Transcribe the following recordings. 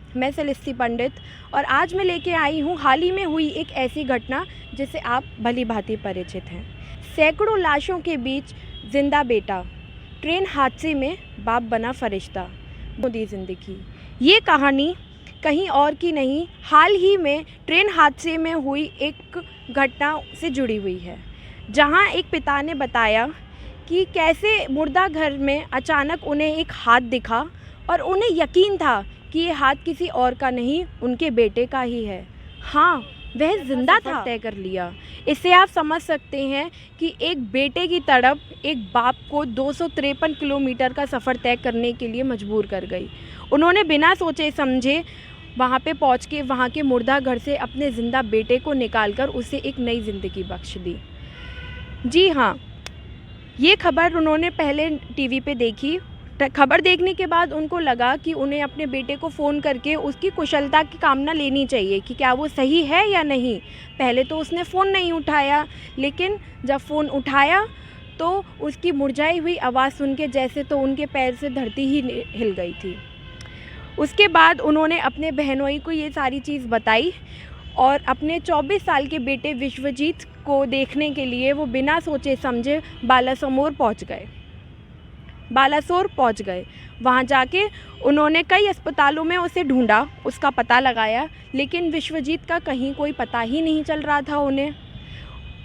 मैं सेलेस्टी पंडित और आज मैं लेके आई हूँ हाल ही में हुई एक ऐसी घटना जिससे आप भली भांति परिचित हैं। सैकड़ों लाशों के बीच जिंदा बेटा, ट्रेन हादसे में बाप बना फरिश्ता, दी जिंदगी। ये कहानी कहीं और की नहीं, हाल ही में ट्रेन हादसे में हुई एक घटना से जुड़ी हुई है, जहां एक पिता ने बताया कि कैसे मुर्दा घर में अचानक उन्हें एक हाथ दिखा और उन्हें यकीन था कि ये हाथ किसी और का नहीं, उनके बेटे का ही है। हाँ, वह जिंदा था। तय कर लिया। इससे आप समझ सकते हैं कि एक बेटे की तड़प एक बाप को 253 किलोमीटर का सफ़र तय करने के लिए मजबूर कर गई। उन्होंने बिना सोचे समझे वहाँ पे पहुँच के वहाँ के मुर्दा घर से अपने ज़िंदा बेटे को निकालकर उसे एक नई ज़िंदगी बख्श दी। जी हाँ, ये खबर उन्होंने पहले टीवी पे देखी। खबर देखने के बाद उनको लगा कि उन्हें अपने बेटे को फ़ोन करके उसकी कुशलता की कामना लेनी चाहिए कि क्या वो सही है या नहीं। पहले तो उसने फ़ोन नहीं उठाया, लेकिन जब फ़ोन उठाया तो उसकी मुरझाई हुई आवाज़ सुन के जैसे तो उनके पैर से धरती ही हिल गई थी। उसके बाद उन्होंने अपने बहनोई को ये सारी चीज़ बताई और अपने 24 साल के बेटे विश्वजीत को देखने के लिए वो बिना सोचे समझे बालासोर पहुंच गए। वहां जाके उन्होंने कई अस्पतालों में उसे ढूंढा, उसका पता लगाया, लेकिन विश्वजीत का कहीं कोई पता ही नहीं चल रहा था उन्हें।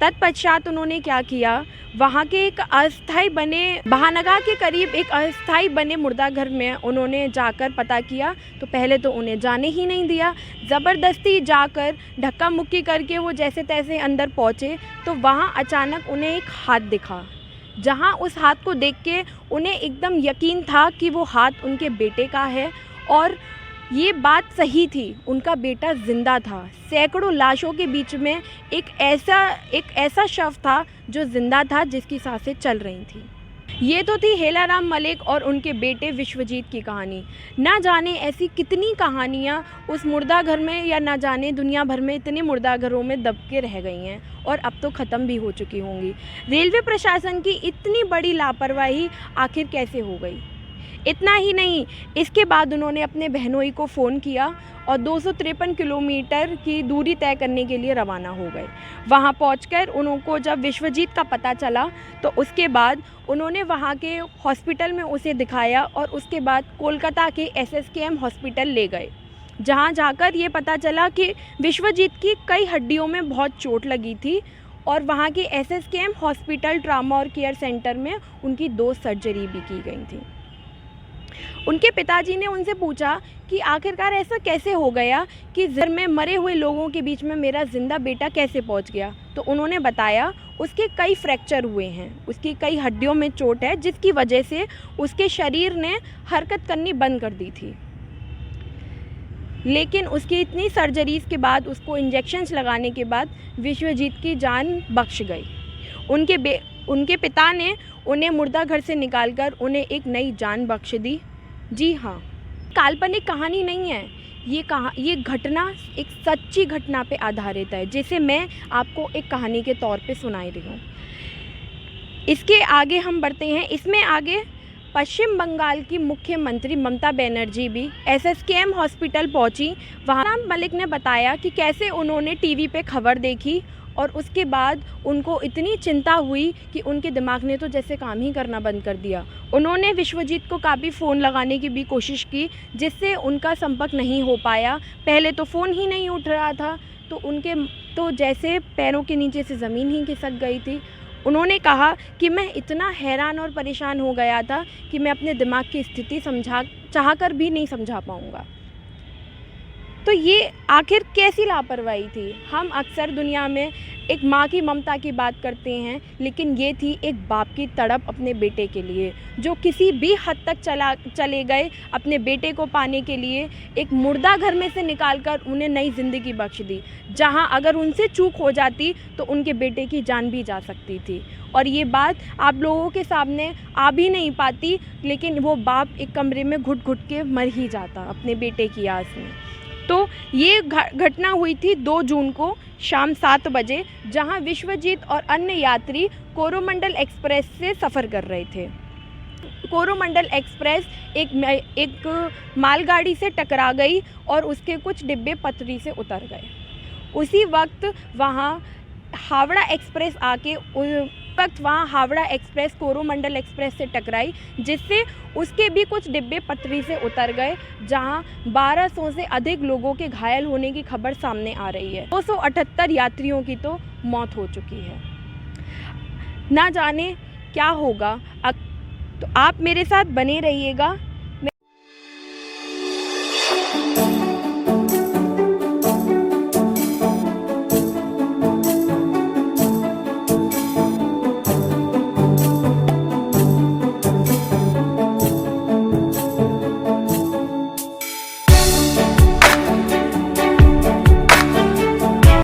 तत्पश्चात उन्होंने क्या किया, वहाँ के एक अस्थाई बने बहानगा के करीब एक अस्थाई बने मुर्दा घर में उन्होंने जाकर पता किया। तो पहले तो उन्हें जाने ही नहीं दिया, ज़बरदस्ती जाकर धक्का मुक्की करके वो जैसे तैसे अंदर पहुँचे तो वहाँ अचानक उन्हें एक हाथ दिखा, जहाँ उस हाथ को देख के उन्हें एकदम यकीन था कि वो हाथ उनके बेटे का है। और ये बात सही थी, उनका बेटा ज़िंदा था। सैकड़ों लाशों के बीच में एक ऐसा शव था जो ज़िंदा था, जिसकी सांसें चल रही थी। ये तो थी हेलाराम मलिक और उनके बेटे विश्वजीत की कहानी। ना जाने ऐसी कितनी कहानियाँ उस मुर्दा घर में, या ना जाने दुनिया भर में इतने मुर्दा घरों में दब के रह गई हैं और अब तो ख़त्म भी हो चुकी होंगी। रेलवे प्रशासन की इतनी बड़ी लापरवाही आखिर कैसे हो गई? इतना ही नहीं, इसके बाद उन्होंने अपने बहनोई को फ़ोन किया और 253 किलोमीटर की दूरी तय करने के लिए रवाना हो गए। वहां पहुंचकर उनको जब विश्वजीत का पता चला तो उसके बाद उन्होंने वहां के हॉस्पिटल में उसे दिखाया और उसके बाद कोलकाता के SSKM हॉस्पिटल ले गए, जहां जाकर ये पता चला कि विश्वजीत की कई हड्डियों में बहुत चोट लगी थी और वहां के SSKM हॉस्पिटल ट्रामा और केयर सेंटर में उनकी 2 सर्जरी भी की गई थी। उनके पिताजी ने उनसे पूछा कि आखिरकार ऐसा कैसे हो गया कि घर में मरे हुए लोगों के बीच में मेरा ज़िंदा बेटा कैसे पहुंच गया। तो उन्होंने बताया उसके कई फ्रैक्चर हुए हैं, उसकी कई हड्डियों में चोट है, जिसकी वजह से उसके शरीर ने हरकत करनी बंद कर दी थी। लेकिन उसकी इतनी सर्जरीज़ के बाद, उसको इंजेक्शन्स लगाने के बाद विश्वजीत की जान बख्श गई। उनके पिता ने उन्हें मुर्दा घर से निकालकर उन्हें एक नई जान बख्श दी। जी हाँ, काल्पनिक कहानी नहीं है, ये घटना एक सच्ची घटना पे आधारित है, जिसे मैं आपको एक कहानी के तौर पे सुनाई रही हूँ। इसके आगे हम बढ़ते हैं। इसमें आगे पश्चिम बंगाल की मुख्यमंत्री ममता बनर्जी भी SSKM हॉस्पिटल पहुंची। वहाँ राम मलिक ने बताया कि कैसे उन्होंने टीवी पे खबर देखी और उसके बाद उनको इतनी चिंता हुई कि उनके दिमाग ने तो जैसे काम ही करना बंद कर दिया। उन्होंने विश्वजीत को काफ़ी फ़ोन लगाने की भी कोशिश की, जिससे उनका संपर्क नहीं हो पाया। पहले तो फ़ोन ही नहीं उठ रहा था, तो उनके तो जैसे पैरों के नीचे से ज़मीन ही खिसक गई थी। उन्होंने कहा कि मैं इतना हैरान और परेशान हो गया था कि मैं अपने दिमाग की स्थिति चाहकर भी नहीं समझा पाऊँगा। तो ये आखिर कैसी लापरवाही थी? हम अक्सर दुनिया में एक माँ की ममता की बात करते हैं, लेकिन ये थी एक बाप की तड़प अपने बेटे के लिए, जो किसी भी हद तक चले गए अपने बेटे को पाने के लिए। एक मुर्दा घर में से निकालकर उन्हें नई ज़िंदगी बख्श दी, जहाँ अगर उनसे चूक हो जाती तो उनके बेटे की जान भी जा सकती थी। और ये बात आप लोगों के सामने आ भी नहीं पाती, लेकिन वो बाप एक कमरे में घुट घुट के मर ही जाता अपने बेटे की आस में। तो ये घटना हुई थी 2 जून को शाम 7 बजे, जहां विश्वजीत और अन्य यात्री कोरोमंडल एक्सप्रेस से सफ़र कर रहे थे। कोरोमंडल एक्सप्रेस एक मालगाड़ी से टकरा गई और उसके कुछ डिब्बे पटरी से उतर गए। उसी वक्त वहाँ हावड़ा एक्सप्रेस कोरोमंडल एक्सप्रेस से टकराई, जिससे उसके भी कुछ डिब्बे पटरी से उतर गए, जहां 1200 से अधिक लोगों के घायल होने की खबर सामने आ रही है। 278 यात्रियों की तो मौत हो चुकी है। ना जाने क्या होगा। तो आप मेरे साथ बने रहिएगा।